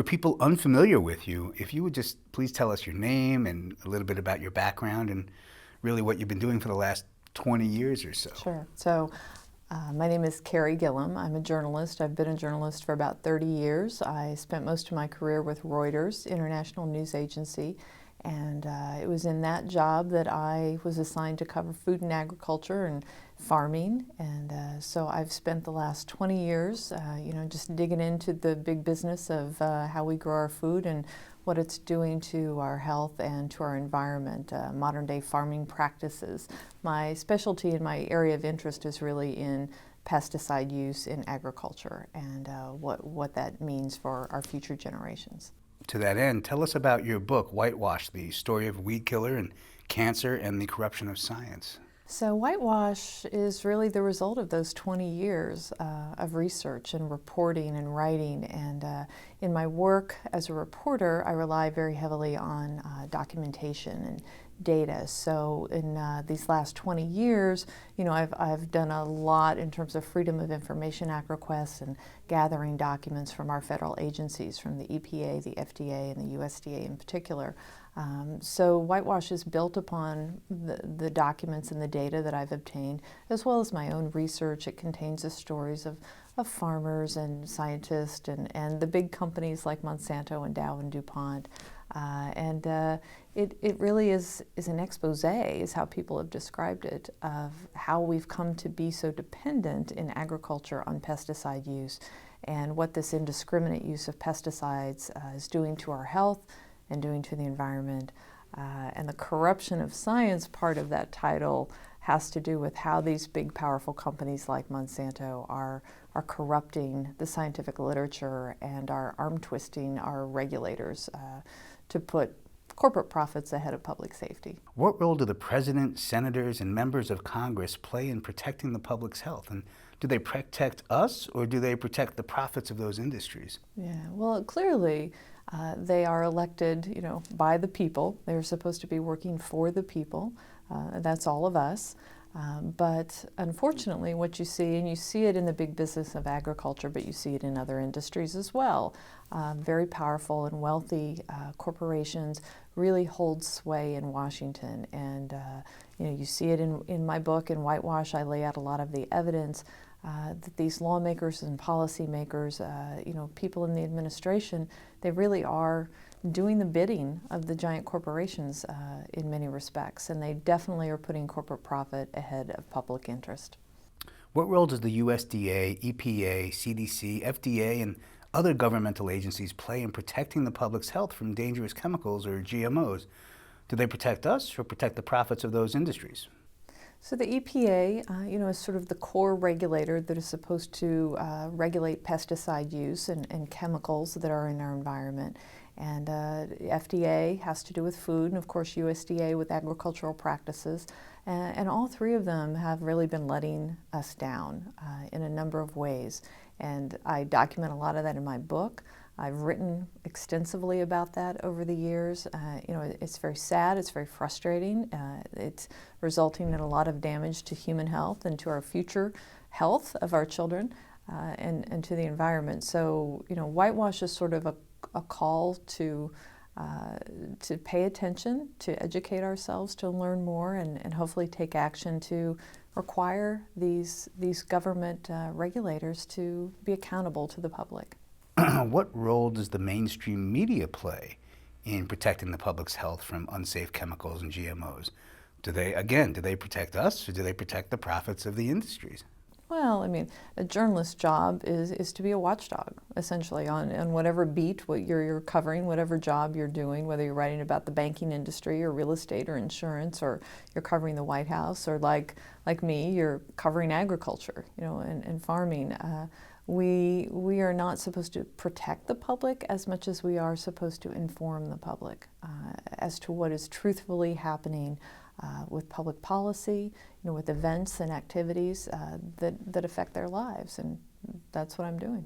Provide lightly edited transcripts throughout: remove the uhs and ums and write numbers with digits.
people unfamiliar with you, if you would just please tell us your name and a little bit about your background and really what you've been doing for the last 20 years or so. Sure. So my name is Carey Gillam. I'm a journalist. I've been a journalist for about 30 years. I spent most of my career with Reuters, international news agency, and it was in that job that I was assigned to cover food and agriculture and farming. And so I've spent the last 20 years, just digging into the big business of how we grow our food and what it's doing to our health and to our environment, modern day farming practices. My specialty and my area of interest is really in pesticide use in agriculture and what that means for our future generations. To that end, tell us about your book, Whitewash, the story of weed killer and cancer and the corruption of science. So Whitewash is really the result of those 20 years of research and reporting and writing. And in my work as a reporter, I rely very heavily on documentation and data. So in these last 20 years, I've done a lot in terms of Freedom of Information Act requests and gathering documents from our federal agencies, from the EPA, the FDA, and the USDA in particular. So Whitewash is built upon the documents and the data that I've obtained, as well as my own research. It contains the stories of farmers and scientists and the big companies like Monsanto and Dow and DuPont. It really is an expose, is how people have described it, of how we've come to be so dependent in agriculture on pesticide use and what this indiscriminate use of pesticides is doing to our health and doing to the environment. And the corruption of science part of that title has to do with how these big, powerful companies like Monsanto are corrupting the scientific literature and are arm-twisting our regulators to put corporate profits ahead of public safety. What role do the president, senators, and members of Congress play in protecting the public's health? And do they protect us, or do they protect the profits of those industries? Yeah, well, clearly they are elected, by the people. They're supposed to be working for the people. That's all of us. But unfortunately, what you see, and you see it in the big business of agriculture, but you see it in other industries as well, very powerful and wealthy corporations really hold sway in Washington. And you see it in my book, in Whitewash. I lay out a lot of the evidence that these lawmakers and policymakers, people in the administration, they really are doing the bidding of the giant corporations in many respects, and they definitely are putting corporate profit ahead of public interest. What role does the USDA, EPA, CDC, FDA, and other governmental agencies play in protecting the public's health from dangerous chemicals or GMOs? Do they protect us or protect the profits of those industries? So the EPA, is sort of the core regulator that is supposed to regulate pesticide use and chemicals that are in our environment. And FDA has to do with food, and of course USDA with agricultural practices. And all three of them have really been letting us down in a number of ways. And I document a lot of that in my book. I've written extensively about that over the years. It's very sad, it's very frustrating. It's resulting in a lot of damage to human health and to our future health of our children and to the environment. So, Whitewash is sort of a call to pay attention, to educate ourselves, to learn more, and hopefully take action to require these government regulators to be accountable to the public. What role does the mainstream media play in protecting the public's health from unsafe chemicals and GMOs? Do they protect us, or do they protect the profits of the industries? Well, a journalist's job is to be a watchdog, essentially, on whatever beat what you're covering, whatever job you're doing, whether you're writing about the banking industry or real estate or insurance, or you're covering the White House, or like me, you're covering agriculture, and farming. We are not supposed to protect the public as much as we are supposed to inform the public as to what is truthfully happening with public policy, with events and activities that affect their lives, and that's what I'm doing.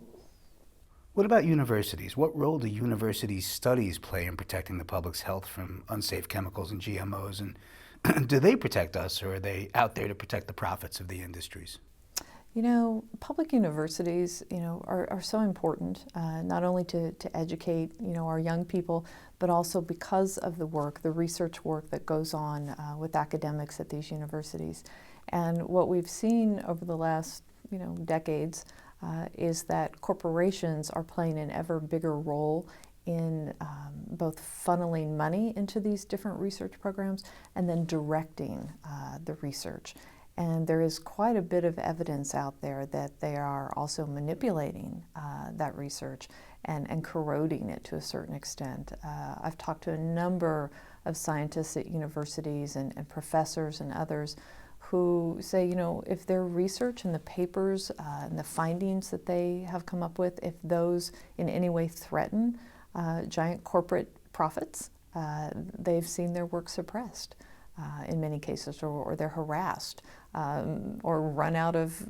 What about universities? What role do universities' studies play in protecting the public's health from unsafe chemicals and GMOs, and do they protect us, or are they out there to protect the profits of the industries? Public universities, are so important, not only to educate, our young people, but also because of the research work that goes on with academics at these universities. And what we've seen over the last, decades is that corporations are playing an ever bigger role in both funneling money into these different research programs and then directing the research. And there is quite a bit of evidence out there that they are also manipulating that research and corroding it to a certain extent. I've talked to a number of scientists at universities and professors and others who say, if their research and the papers and the findings that they have come up with, if those in any way threaten giant corporate profits, they've seen their work suppressed in many cases, or they're harassed or run out of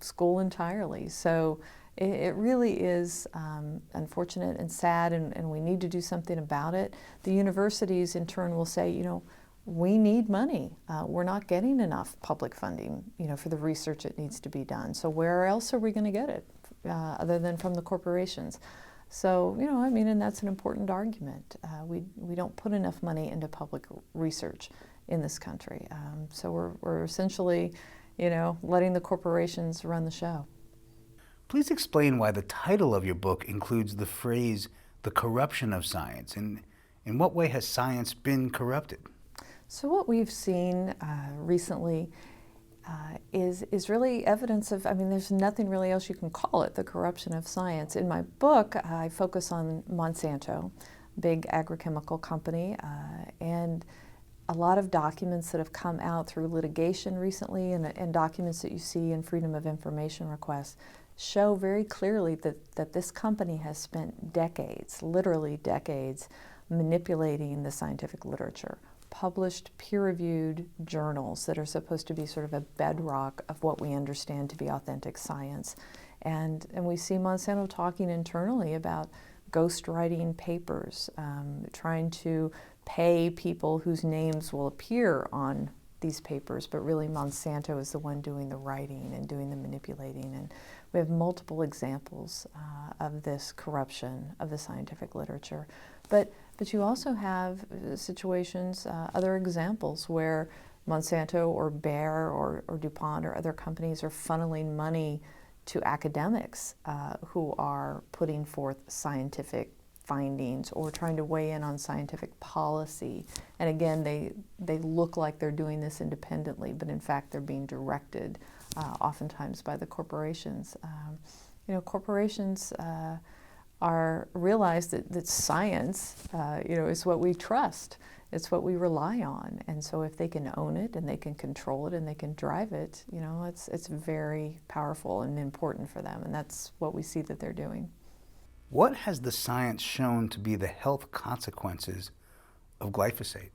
school entirely. So it really is unfortunate and sad, and we need to do something about it. The universities in turn will say, we need money. We're not getting enough public funding, for the research that needs to be done. So where else are we going to get it other than from the corporations? So, and that's an important argument. We don't put enough money into public research in this country. So we're essentially, letting the corporations run the show. Please explain why the title of your book includes the phrase, the corruption of science, and in what way has science been corrupted? So what we've seen recently is really evidence of, there's nothing really else you can call it, the corruption of science. In my book, I focus on Monsanto, big agrochemical company, and a lot of documents that have come out through litigation recently and documents that you see in Freedom of Information requests show very clearly that this company has spent decades, literally decades, manipulating the scientific literature, published peer-reviewed journals that are supposed to be sort of a bedrock of what we understand to be authentic science. And we see Monsanto talking internally about ghostwriting papers, trying to pay people whose names will appear on these papers, but really Monsanto is the one doing the writing and doing the manipulating. And we have multiple examples of this corruption of the scientific literature. But you also have situations, other examples where Monsanto or Bayer or DuPont or other companies are funneling money to academics who are putting forth scientific findings or trying to weigh in on scientific policy. And again, they look like they're doing this independently, but in fact they're being directed oftentimes by the corporations. Corporations realize that science, is what we trust. It's what we rely on. And so if they can own it and they can control it and they can drive it, it's very powerful and important for them. And that's what we see that they're doing. What has the science shown to be the health consequences of glyphosate?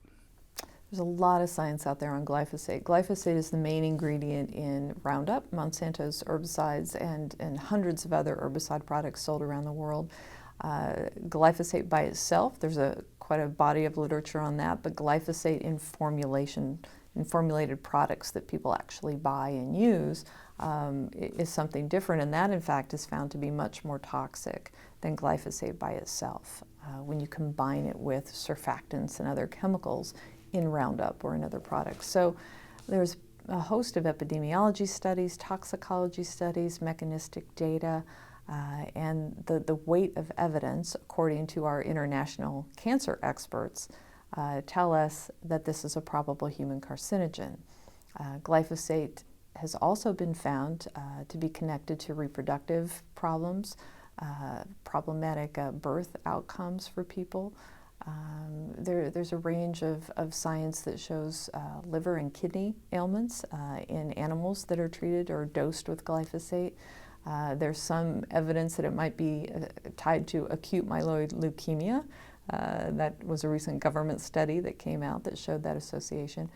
There's a lot of science out there on glyphosate. Glyphosate is the main ingredient in Roundup, Monsanto's herbicides, and hundreds of other herbicide products sold around the world. Glyphosate by itself, there's quite a body of literature on that, but glyphosate in formulated products that people actually buy and use is something different, and that in fact is found to be much more toxic than glyphosate by itself when you combine it with surfactants and other chemicals in Roundup or in other products. So there's a host of epidemiology studies, toxicology studies, mechanistic data, and the weight of evidence, according to our international cancer experts, tell us that this is a probable human carcinogen. Glyphosate has also been found to be connected to reproductive problems, problematic birth outcomes for people. There's a range of science that shows liver and kidney ailments in animals that are treated or dosed with glyphosate. There's some evidence that it might be tied to acute myeloid leukemia. That was a recent government study that came out that showed that association.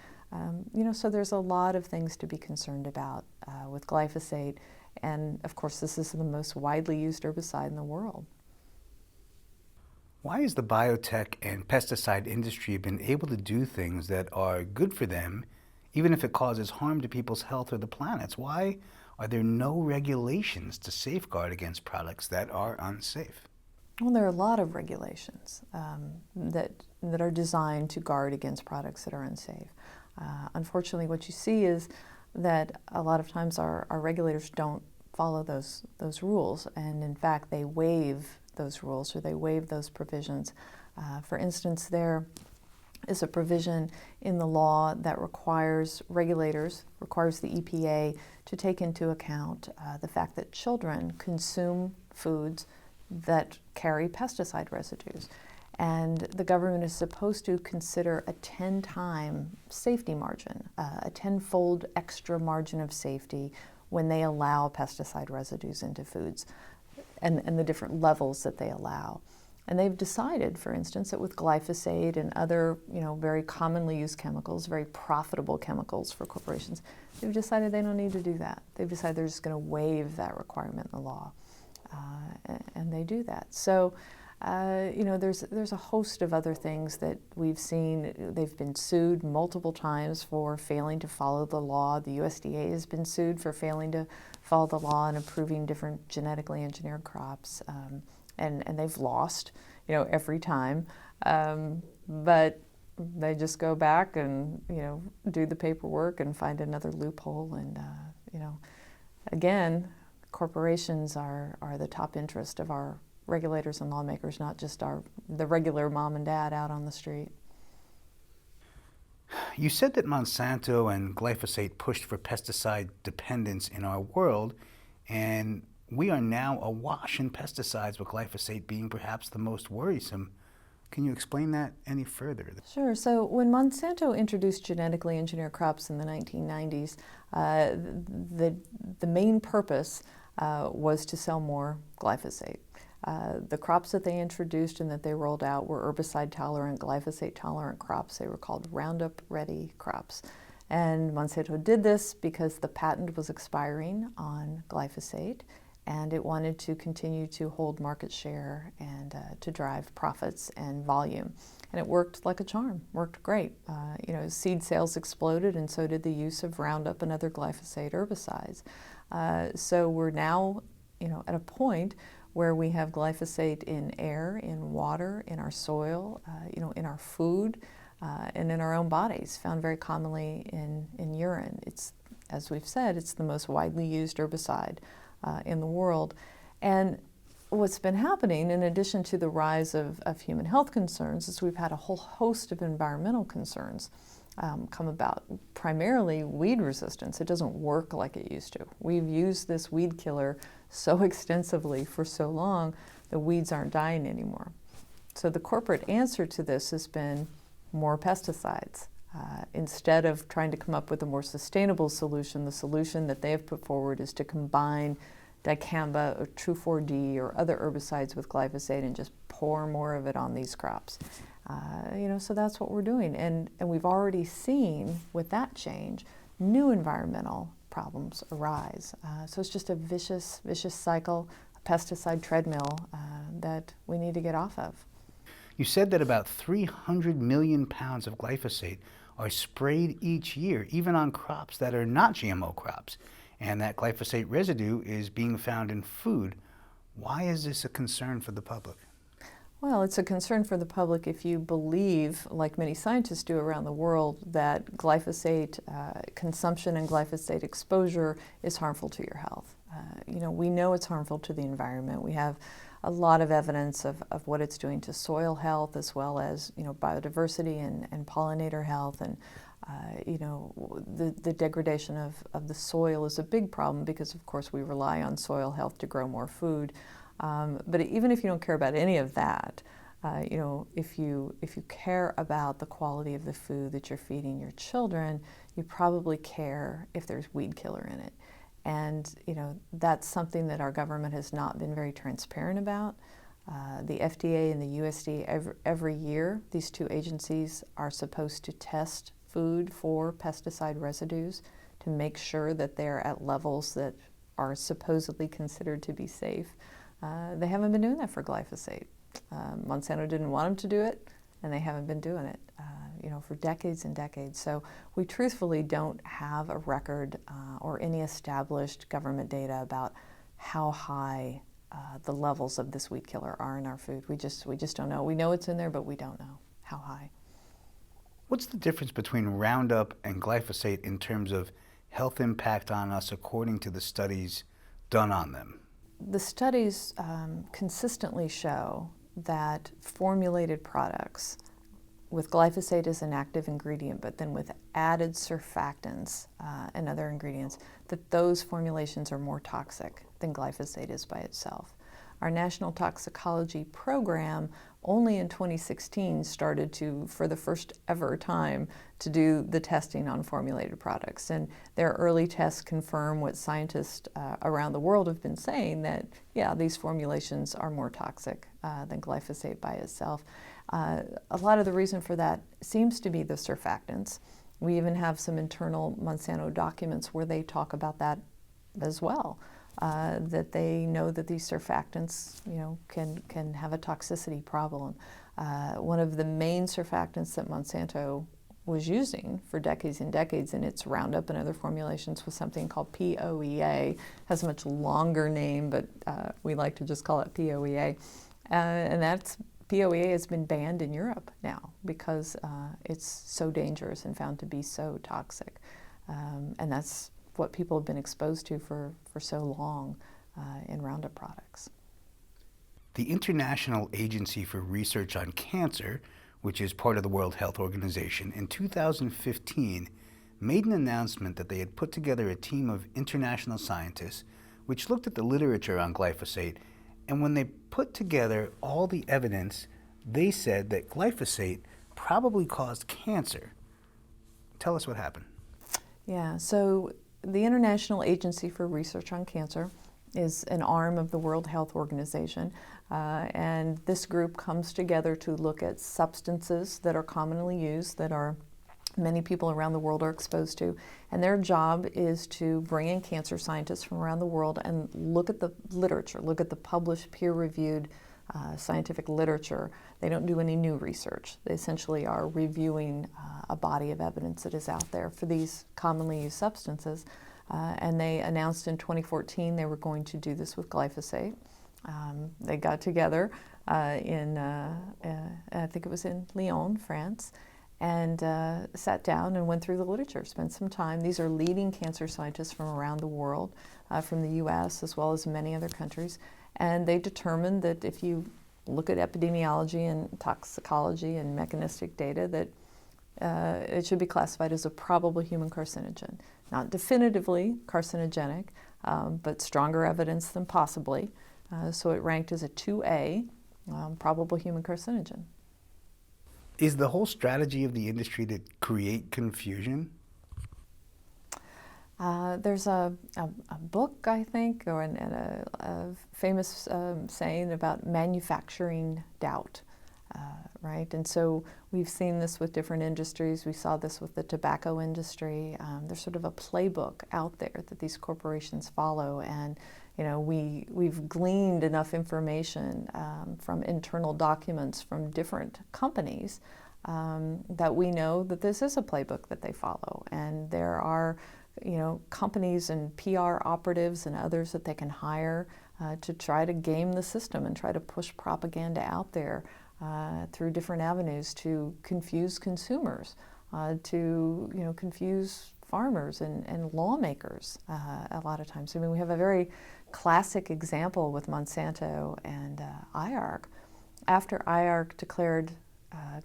So there's a lot of things to be concerned about with glyphosate. And of course, this is the most widely used herbicide in the world. Why has the biotech and pesticide industry been able to do things that are good for them, even if it causes harm to people's health or the planet's? Why are there no regulations to safeguard against products that are unsafe? Well, there are a lot of regulations that are designed to guard against products that are unsafe. Unfortunately, what you see is that a lot of times our regulators don't follow those rules, and in fact they waive those rules or they waive those provisions. For instance, there is a provision in the law that requires requires the EPA to take into account the fact that children consume foods that carry pesticide residues. And the government is supposed to consider a 10-time safety margin, a 10-fold extra margin of safety when they allow pesticide residues into foods and the different levels that they allow. And they've decided, for instance, that with glyphosate and other, very commonly used chemicals, very profitable chemicals for corporations, they've decided they don't need to do that. They've decided they're just going to waive that requirement in the law, and they do that. So, there's a host of other things that we've seen. They've been sued multiple times for failing to follow the law. The USDA has been sued for failing to follow the law and approving different genetically engineered crops. And they've lost, every time. But they just go back and, do the paperwork and find another loophole. And, again, corporations are the top interest of our regulators and lawmakers, not just the regular mom and dad out on the street. You said that Monsanto and glyphosate pushed for pesticide dependence in our world, and we are now awash in pesticides, with glyphosate being perhaps the most worrisome. Can you explain that any further? Sure. So when Monsanto introduced genetically engineered crops in the 1990s, the main purpose was to sell more glyphosate. The crops that they introduced and that they rolled out were herbicide-tolerant, glyphosate-tolerant crops. They were called Roundup-ready crops. And Monsanto did this because the patent was expiring on glyphosate, and it wanted to continue to hold market share and to drive profits and volume. And it worked like a charm, worked great. Seed sales exploded, and so did the use of Roundup and other glyphosate herbicides. So we're now, at a point where we have glyphosate in air, in water, in our soil, in our food, and in our own bodies, found very commonly in urine. It's, as we've said, it's the most widely used herbicide in the world. And what's been happening, in addition to the rise of human health concerns, is we've had a whole host of environmental concerns come about, primarily weed resistance. It doesn't work like it used to. We've used this weed killer so extensively for so long, the weeds aren't dying anymore. So the corporate answer to this has been more pesticides. Instead of trying to come up with a more sustainable solution, the solution that they have put forward is to combine dicamba or 2,4-D or other herbicides with glyphosate and just pour more of it on these crops. So that's what we're doing. And we've already seen, with that change, new environmental problems arise. So it's just a vicious cycle, a pesticide treadmill that we need to get off of. You said that about 300 million pounds of glyphosate are sprayed each year, even on crops that are not GMO crops, and that glyphosate residue is being found in food. Why is this a concern for the public? Well, it's a concern for the public if you believe, like many scientists do around the world, that glyphosate consumption and glyphosate exposure is harmful to your health. We know it's harmful to the environment. We have a lot of evidence of what it's doing to soil health, as well as biodiversity and pollinator health. And the degradation of the soil is a big problem because, of course, we rely on soil health to grow more food. But even if you don't care about any of that, if you care about the quality of the food that you're feeding your children, you probably care if there's weed killer in it. And that's something that our government has not been very transparent about. The FDA and the USDA, every year, these two agencies are supposed to test food for pesticide residues to make sure that they're at levels that are supposedly considered to be safe. They haven't been doing that for glyphosate. Monsanto didn't want them to do it, and they haven't been doing it. for decades and decades. So we truthfully don't have a record or any established government data about how high the levels of this weed killer are in our food. We just don't know. We know it's in there, but we don't know how high. What's the difference between Roundup and glyphosate in terms of health impact on us according to the studies done on them? The studies consistently show that formulated products with glyphosate as an active ingredient, but then with added surfactants and other ingredients, that those formulations are more toxic than glyphosate is by itself. Our National Toxicology Program only in 2016 started to, for the first ever time, to do the testing on formulated products. And their early tests confirm what scientists around the world have been saying, that, yeah, these formulations are more toxic than glyphosate by itself. A lot of the reason for that seems to be the surfactants. We even have some internal Monsanto documents where they talk about that as well. That they know that these surfactants, can have a toxicity problem. One of the main surfactants that Monsanto was using for decades and decades in its Roundup and other formulations was something called POEA. Has a much longer name, but we like to just call it POEA. And POEA has been banned in Europe now because it's so dangerous and found to be so toxic. And that's what people have been exposed to for so long in Roundup products. The International Agency for Research on Cancer, which is part of the World Health Organization, in 2015 made an announcement that they had put together a team of international scientists which looked at the literature on glyphosate, and when they put together all the evidence, they said that glyphosate probably caused cancer. Tell us what happened. Yeah, so the International Agency for Research on Cancer is an arm of the World Health Organization, and this group comes together to look at substances that are commonly used, that many people around the world are exposed to, and their job is to bring in cancer scientists from around the world and look at the literature, look at the published peer-reviewed scientific literature. They don't do any new research. They essentially are reviewing a body of evidence that is out there for these commonly used substances. And they announced in 2014 they were going to do this with glyphosate. They got together I think it was in Lyon, France, and sat down and went through the literature, spent some time. These are leading cancer scientists from around the world, from the US as well as many other countries. And they determined that if you look at epidemiology and toxicology and mechanistic data, that it should be classified as a probable human carcinogen. Not definitively carcinogenic, but stronger evidence than possibly. So it ranked as a 2A, probable human carcinogen. Is the whole strategy of the industry to create confusion? There's a book, I think, or a famous saying about manufacturing doubt, right? And so we've seen this with different industries. We saw this with the tobacco industry. There's sort of a playbook out there that these corporations follow, and we've gleaned enough information from internal documents from different companies that we know that this is a playbook that they follow, and there are companies and PR operatives and others that they can hire to try to game the system and try to push propaganda out there through different avenues to confuse consumers, to confuse farmers and lawmakers a lot of times. I mean, we have a very classic example with Monsanto and IARC. After IARC declared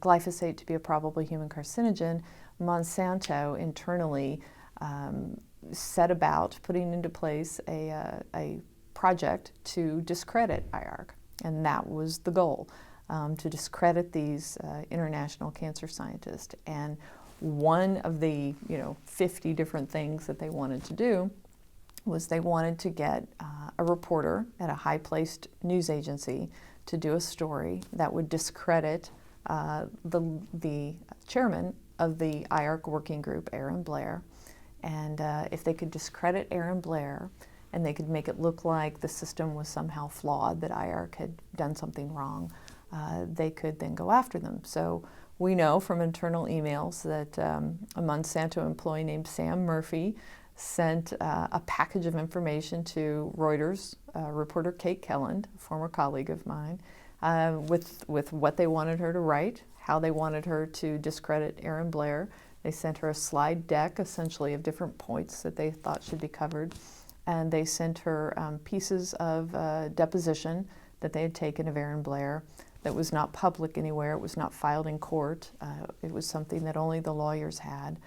glyphosate to be a probable human carcinogen, Monsanto internally set about putting into place a project to discredit IARC, and that was the goal, to discredit these international cancer scientists. And one of the 50 different things that they wanted to do was they wanted to get a reporter at a high-placed news agency to do a story that would discredit the chairman of the IARC working group, Aaron Blair. And if they could discredit Aaron Blair and they could make it look like the system was somehow flawed, that IARC had done something wrong, they could then go after them. So we know from internal emails that a Monsanto employee named Sam Murphy sent a package of information to Reuters reporter Kate Kelland, a former colleague of mine, with what they wanted her to write, how they wanted her to discredit Aaron Blair. They sent her a slide deck, essentially, of different points that they thought should be covered. And they sent her pieces of deposition that they had taken of Aaron Blair that was not public anywhere. It was not filed in court. It was something that only the lawyers had.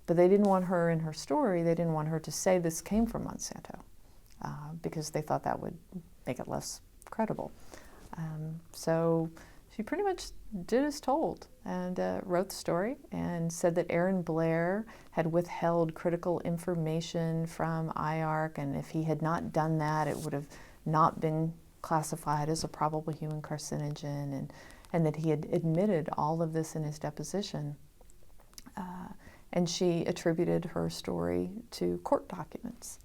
But they didn't want her in her story. They didn't want her to say this came from Monsanto because they thought that would make it less credible. So she pretty much did as told and wrote the story and said that Aaron Blair had withheld critical information from IARC, and if he had not done that, it would have not been classified as a probable human carcinogen, and that he had admitted all of this in his deposition. And she attributed her story to court documents.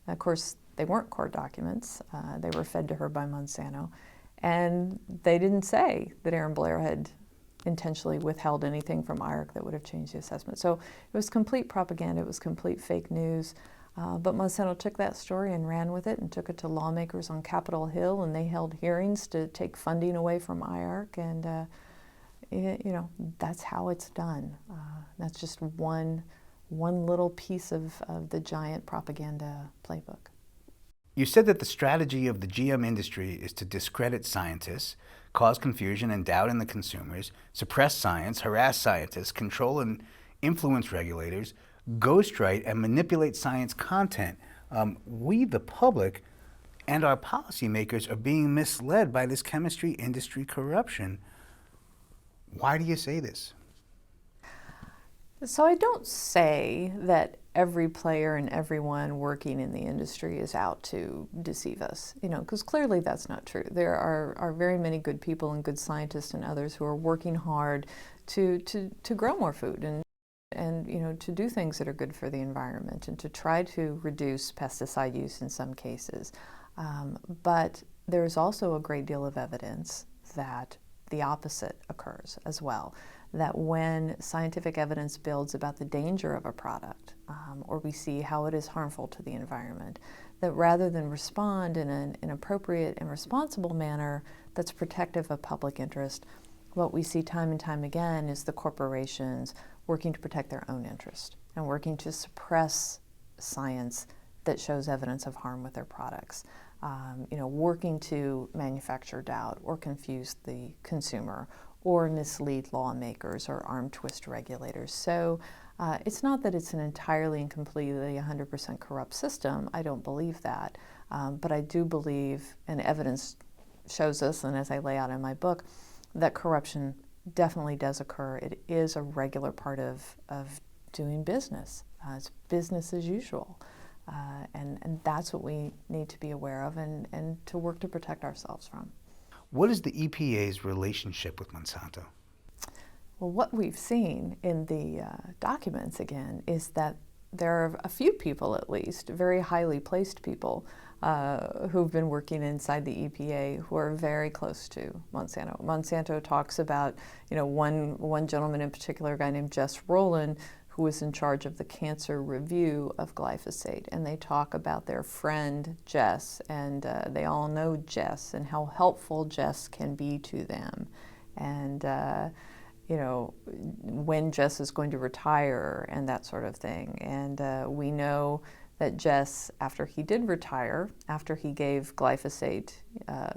And of course, they weren't court documents. They were fed to her by Monsanto. And they didn't say that Aaron Blair had intentionally withheld anything from IARC that would have changed the assessment. So it was complete propaganda. It was complete fake news. But Monsanto took that story and ran with it and took it to lawmakers on Capitol Hill, and they held hearings to take funding away from IARC. And you know, that's how it's done. That's just one little piece of the giant propaganda playbook. You said that the strategy of the GM industry is to discredit scientists, cause confusion and doubt in the consumers, suppress science, harass scientists, control and influence regulators, ghostwrite and manipulate science content. We, the public, and our policymakers are being misled by this chemistry industry corruption. Why do you say this? So I don't say that every player and everyone working in the industry is out to deceive us, you know, because clearly that's not true. There are very many good people and good scientists and others who are working hard to grow more food and you know, to do things that are good for the environment and to try to reduce pesticide use in some cases. But there's also a great deal of evidence that the opposite occurs as well. That when scientific evidence builds about the danger of a product, or we see how it is harmful to the environment, that rather than respond in an appropriate and responsible manner that's protective of public interest, what we see time and time again is the corporations working to protect their own interest and working to suppress science that shows evidence of harm with their products. You know, working to manufacture doubt or confuse the consumer or mislead lawmakers or arm twist regulators. So it's not that it's an entirely and completely 100% corrupt system. I don't believe that. But I do believe, and evidence shows us, and as I lay out in my book, that corruption definitely does occur. It is a regular part of doing business. It's business as usual. And that's what we need to be aware of and to work to protect ourselves from. What is the EPA's relationship with Monsanto? Well, what we've seen in the documents, again, is that there are a few people, at least, very highly placed people who've been working inside the EPA who are very close to Monsanto. Monsanto talks about, you know, one gentleman in particular, a guy named Jess Rowland, who was in charge of the cancer review of glyphosate. And they talk about their friend Jess, and they all know Jess and how helpful Jess can be to them. And you know, when Jess is going to retire and that sort of thing. And we know that Jess, after he did retire, after he gave glyphosate,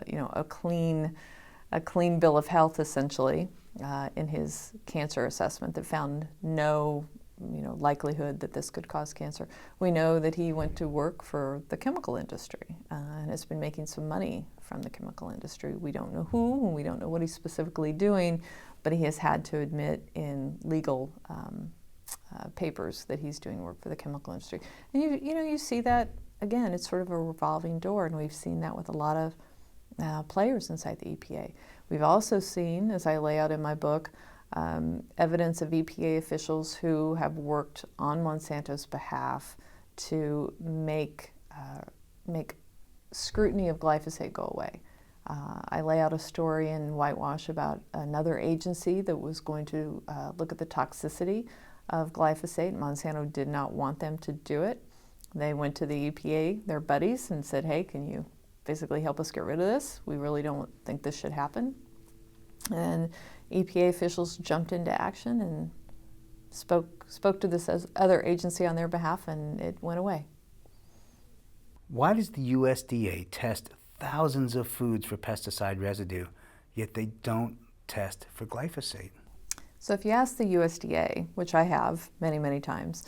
you know, a clean bill of health essentially in his cancer assessment that found no, you know, likelihood that this could cause cancer. We know that he went to work for the chemical industry and has been making some money from the chemical industry. We don't know who, and we don't know what he's specifically doing, but he has had to admit in legal papers that he's doing work for the chemical industry. And you know, you see that, again, it's sort of a revolving door, and we've seen that with a lot of players inside the EPA. We've also seen, as I lay out in my book, evidence of EPA officials who have worked on Monsanto's behalf to make scrutiny of glyphosate go away. I lay out a story in Whitewash about another agency that was going to look at the toxicity of glyphosate. Monsanto did not want them to do it. They went to the EPA, their buddies, and said, hey, can you basically help us get rid of this? We really don't think this should happen. And EPA officials jumped into action and spoke to this other agency on their behalf, and it went away. Why does the USDA test thousands of foods for pesticide residue, yet they don't test for glyphosate? So if you ask the USDA, which I have many, many times,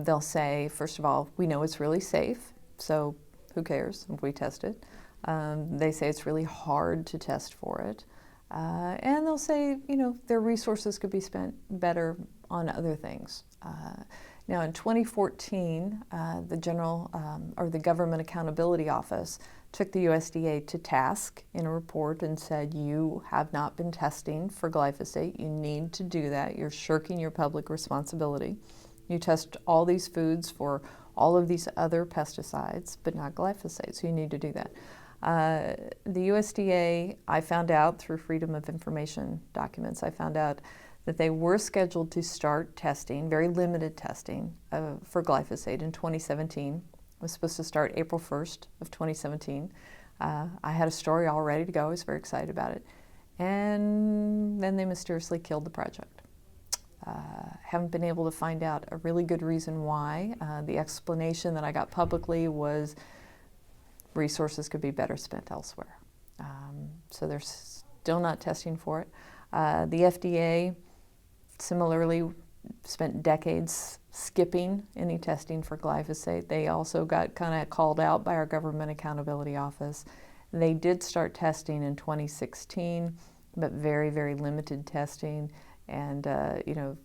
they'll say, first of all, we know it's really safe, so who cares if we test it? They say it's really hard to test for it. And they'll say, their resources could be spent better on other things. Now in 2014, the Government Accountability Office took the USDA to task in a report and said, you have not been testing for glyphosate. You need to do that. You're shirking your public responsibility. You test all these foods for all of these other pesticides, but not glyphosate, so you need to do that. The USDA, I found out through Freedom of Information documents, I found out that they were scheduled to start testing, very limited testing, for glyphosate in 2017. It was supposed to start April 1st of 2017. I had a story all ready to go. I was very excited about it. And then they mysteriously killed the project. Haven't been able to find out a really good reason why. The explanation that I got publicly was resources could be better spent elsewhere. So they're still not testing for it. The FDA similarly spent decades skipping any testing for glyphosate. They also got kind of called out by our Government Accountability Office. They did start testing in 2016, but very, very limited testing. And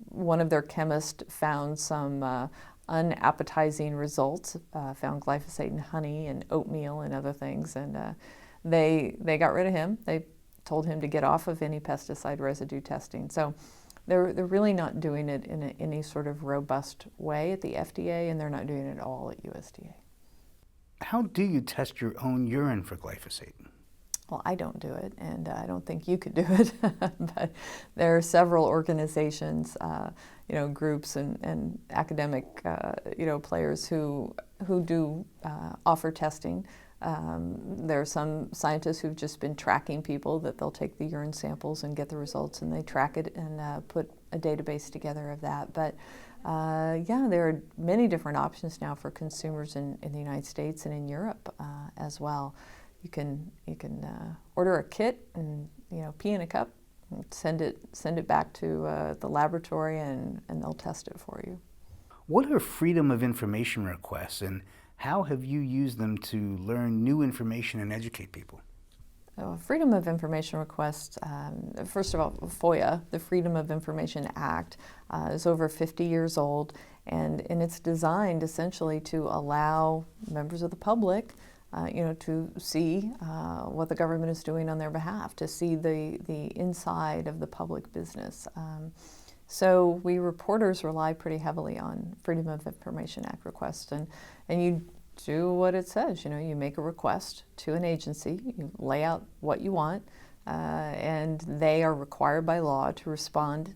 one of their chemists found some unappetizing results, found glyphosate in honey and oatmeal and other things, and they got rid of him. They told him to get off of any pesticide residue testing. So they're really not doing it in any sort of robust way at the FDA, and they're not doing it at all at USDA. How do you test your own urine for glyphosate? Well, I don't do it, and I don't think you could do it, but there are several organizations, groups and academic, players who do offer testing. There are some scientists who've just been tracking people, that they'll take the urine samples and get the results, and they track it and put a database together of that. But there are many different options now for consumers in the United States and in Europe as well. You can order a kit and pee in a cup, and send it back to the laboratory, and they'll test it for you. What are Freedom of Information requests, and how have you used them to learn new information and educate people? Freedom of Information requests, first of all, FOIA, the Freedom of Information Act, is over 50 years old, and it's designed essentially to allow members of the public to see what the government is doing on their behalf, to see the inside of the public business. So we reporters rely pretty heavily on Freedom of Information Act requests, and you do what it says. You make a request to an agency, you lay out what you want, and they are required by law to respond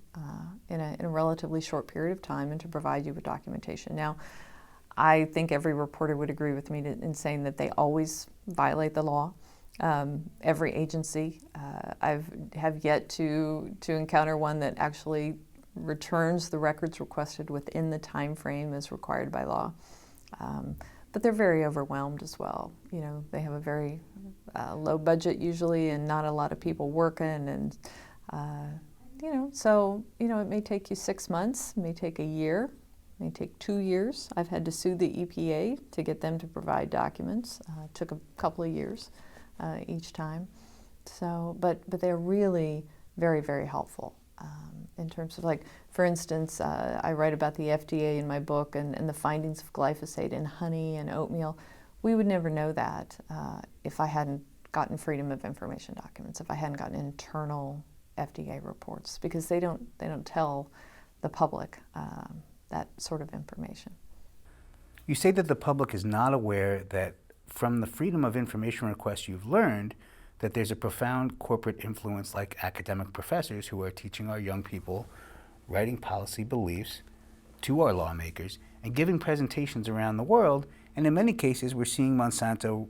in a relatively short period of time and to provide you with documentation. Now, I think every reporter would agree with me in saying that they always violate the law. Every agency, have yet to encounter one that actually returns the records requested within the time frame as required by law. But they're very overwhelmed as well. They have a very low budget usually, and not a lot of people working, and so it may take you 6 months, it may take a year. It may take 2 years. I've had to sue the EPA to get them to provide documents. It took a couple of years each time. So, but they're really very, very helpful in terms of, like, for instance, I write about the FDA in my book and the findings of glyphosate in honey and oatmeal. We would never know that if I hadn't gotten Freedom of Information documents, if I hadn't gotten internal FDA reports, because they don't tell the public that sort of information. You say that the public is not aware that from the Freedom of Information requests you've learned that there's a profound corporate influence like academic professors who are teaching our young people, writing policy beliefs to our lawmakers, and giving presentations around the world. And in many cases, we're seeing Monsanto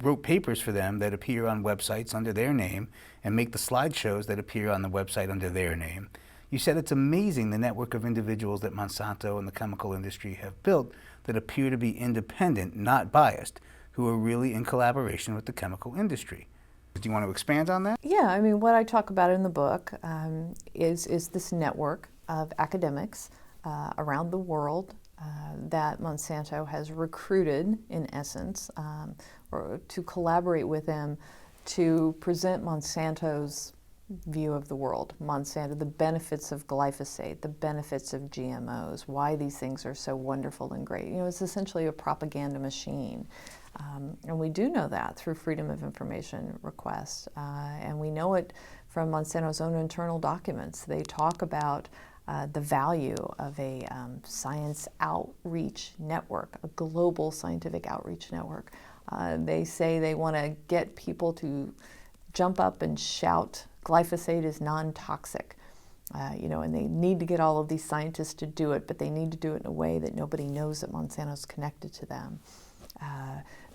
wrote papers for them that appear on websites under their name and make the slideshows that appear on the website under their name. You said it's amazing the network of individuals that Monsanto and the chemical industry have built that appear to be independent, not biased, who are really in collaboration with the chemical industry. Do you want to expand on that? Yeah, I mean, what I talk about in the book is this network of academics around the world that Monsanto has recruited, in essence, or to collaborate with them to present Monsanto's view of the world. Monsanto, the benefits of glyphosate, the benefits of GMOs, why these things are so wonderful and great. You know, it's essentially a propaganda machine. And we do know that through Freedom of Information requests. And we know it from Monsanto's own internal documents. They talk about the value of a science outreach network, a global scientific outreach network. They say they want to get people to jump up and shout, glyphosate is non-toxic. You know, and they need to get all of these scientists to do it, but they need to do it in a way that nobody knows that Monsanto's connected to them.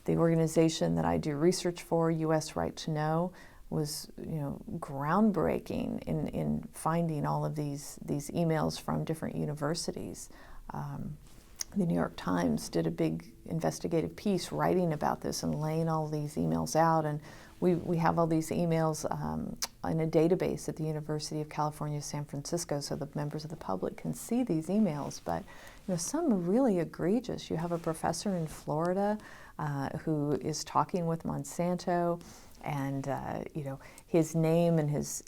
The organization that I do research for, US Right to Know, was, you know, groundbreaking in finding all of these emails from different universities. The New York Times did a big investigative piece writing about this and laying all these emails out, and we have all these emails in a database at the University of California, San Francisco, so the members of the public can see these emails. But you know, some are really egregious. You have a professor in Florida who is talking with Monsanto, and you know, his name and his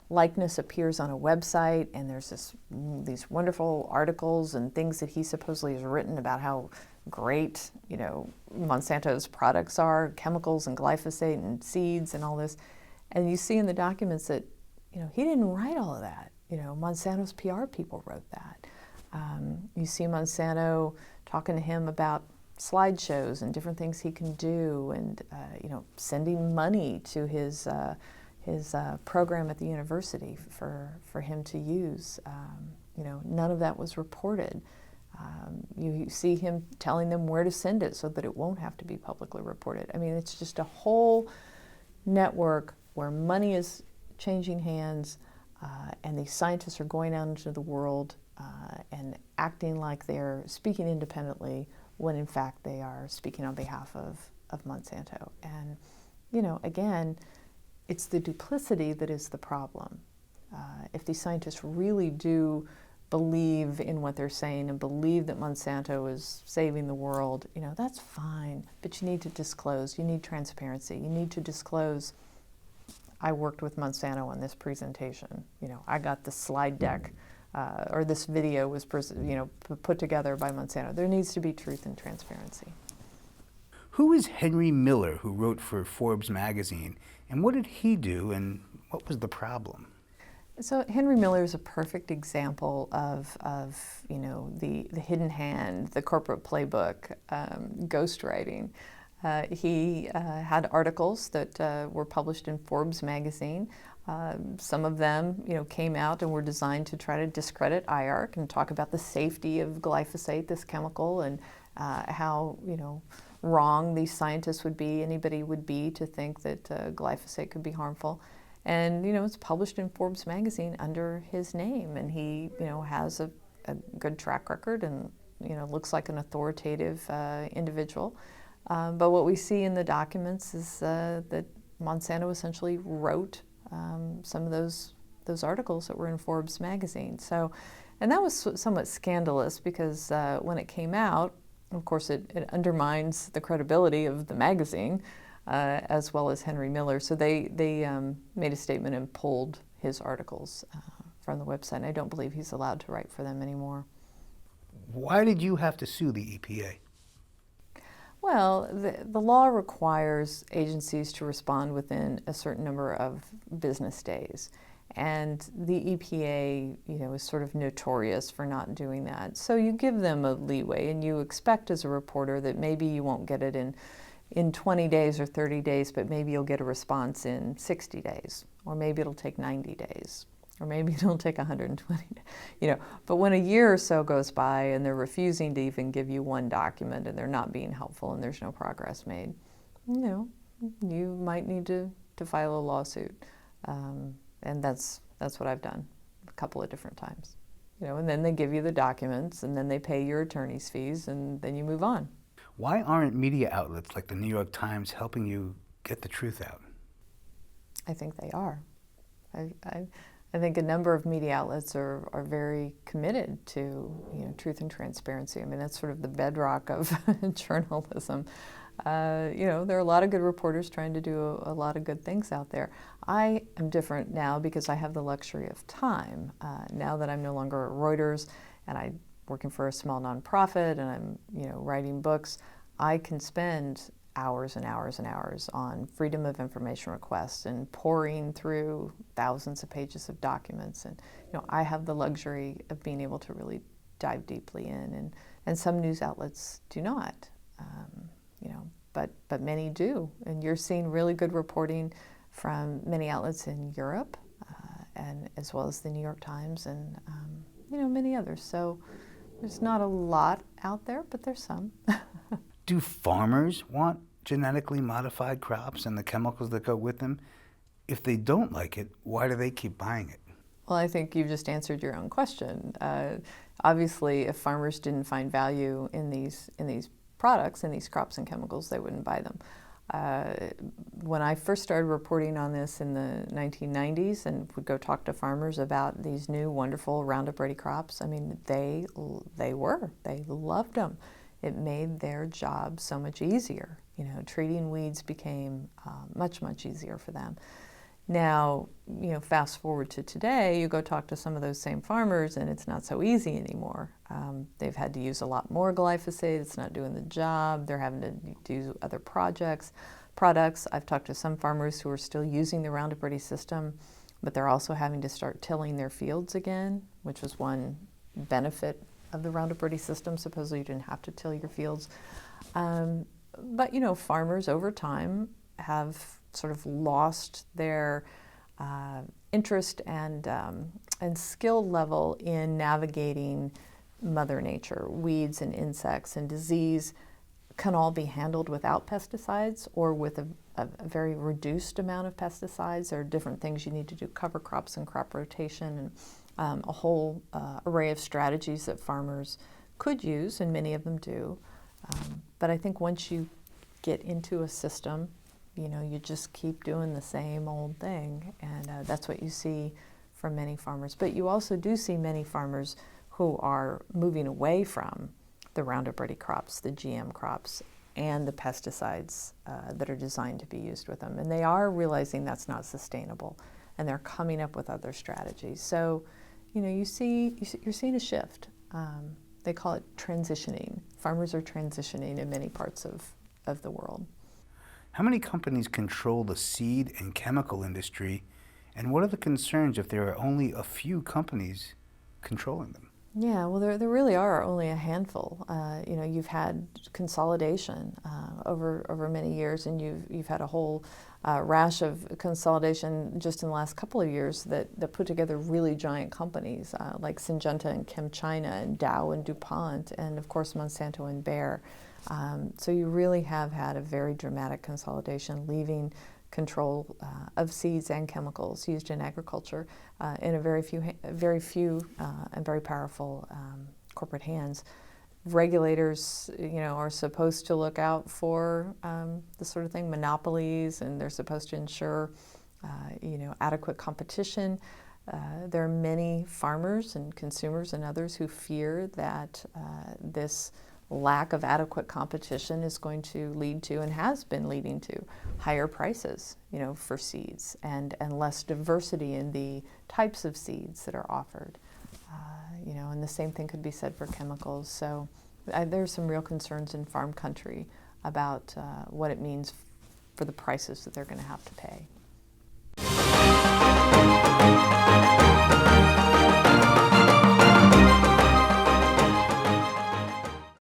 likeness appears on a website, and there's these wonderful articles and things that he supposedly has written about how great, you know, Monsanto's products are, chemicals and glyphosate and seeds and all this. And you see in the documents that, you know, he didn't write all of that. You know, Monsanto's PR people wrote that. You see Monsanto talking to him about slideshows and different things he can do, and you know, sending money to his program at the university for him to use. You know, none of that was reported. You see him telling them where to send it so that it won't have to be publicly reported. I mean, it's just a whole network where money is changing hands, and these scientists are going out into the world and acting like they're speaking independently when in fact they are speaking on behalf of Monsanto. And, you know, again, it's the duplicity that is the problem. If these scientists really do believe in what they're saying and believe that Monsanto is saving the world, you know, that's fine, but you need to disclose, you need transparency, you need to disclose, I worked with Monsanto on this presentation, you know, I got the slide deck, or this video was put together by Monsanto. There needs to be truth and transparency. Who is Henry Miller, who wrote for Forbes magazine, and what did he do, and what was the problem? So Henry Miller is a perfect example of you know, the hidden hand, the corporate playbook, ghostwriting. He had articles that were published in Forbes magazine. Some of them, you know, came out and were designed to try to discredit IARC and talk about the safety of glyphosate, this chemical, and how, you know, wrong these scientists would be, anybody would be, to think that glyphosate could be harmful. And, you know, it's published in Forbes magazine under his name, and he, you know, has a good track record and, you know, looks like an authoritative individual. But what we see in the documents is that Monsanto essentially wrote some of those articles that were in Forbes magazine. So, and that was somewhat scandalous because when it came out, of course, it undermines the credibility of the magazine, as well as Henry Miller. So they made a statement and pulled his articles from the website. And I don't believe he's allowed to write for them anymore. Why did you have to sue the EPA? Well, the law requires agencies to respond within a certain number of business days. And the EPA, you know, is sort of notorious for not doing that. So you give them a leeway, and you expect as a reporter that maybe you won't get it in in 20 days or 30 days, but maybe you'll get a response in 60 days, or maybe it'll take 90 days, or maybe it'll take 120 days, But when a year or so goes by and they're refusing to even give you one document and they're not being helpful and there's no progress made, you might need to file a lawsuit. And that's what I've done a couple of different times. And then they give you the documents and then they pay your attorney's fees and then you move on. Why aren't media outlets like the New York Times helping you get the truth out? I think they are. I think a number of media outlets are very committed to truth and transparency. I mean, that's sort of the bedrock of journalism. There are a lot of good reporters trying to do a lot of good things out there. I am different now because I have the luxury of time. Now that I'm no longer at Reuters and I'm working for a small nonprofit and I'm writing books, I can spend hours and hours and hours on freedom of information requests and poring through thousands of pages of documents. And I have the luxury of being able to really dive deeply in, and some news outlets do not. But many do, and you're seeing really good reporting from many outlets in Europe, and as well as the New York Times and many others. So there's not a lot out there, but there's some. Do farmers want genetically modified crops and the chemicals that go with them? If they don't like it, why do they keep buying it? Well, I think you've just answered your own question. Obviously, if farmers didn't find value in these products, in these crops and chemicals, they wouldn't buy them. When I first started reporting on this in the 1990s and would go talk to farmers about these new wonderful Roundup Ready crops, I mean, they loved them. It made their job so much easier. Treating weeds became much, much easier for them. Now, fast forward to today, you go talk to some of those same farmers and it's not so easy anymore. They've had to use a lot more glyphosate. It's not doing the job. They're having to do other products. I've talked to some farmers who are still using the Roundup Ready system, but they're also having to start tilling their fields again, which was one benefit of the Roundup Ready system. Supposedly you didn't have to till your fields. But farmers over time have sort of lost their interest and skill level in navigating Mother Nature. Weeds and insects and disease can all be handled without pesticides or with a very reduced amount of pesticides. There are different things you need to do, cover crops and crop rotation, and a whole array of strategies that farmers could use, and many of them do. But I think once you get into a system, you just keep doing the same old thing, and that's what you see from many farmers. But you also do see many farmers who are moving away from the Roundup Ready crops, the GM crops, and the pesticides that are designed to be used with them. And they are realizing that's not sustainable, and they're coming up with other strategies. So, you're seeing a shift. They call it transitioning. Farmers are transitioning in many parts of the world. How many companies control the seed and chemical industry, and what are the concerns if there are only a few companies controlling them? Yeah, well, there really are only a handful. You've had consolidation over many years, and you've had a whole rash of consolidation just in the last couple of years that put together really giant companies like Syngenta and ChemChina and Dow and DuPont, and of course Monsanto and Bayer. So you really have had a very dramatic consolidation, leaving control of seeds and chemicals used in agriculture in a very few and very powerful corporate hands. Regulators, are supposed to look out for this sort of thing, monopolies, and they're supposed to ensure, adequate competition. There are many farmers and consumers and others who fear that this lack of adequate competition is going to lead to, and has been leading to, higher prices, for seeds and less diversity in the types of seeds that are offered. And the same thing could be said for chemicals. So there's some real concerns in farm country about what it means for the prices that they're going to have to pay.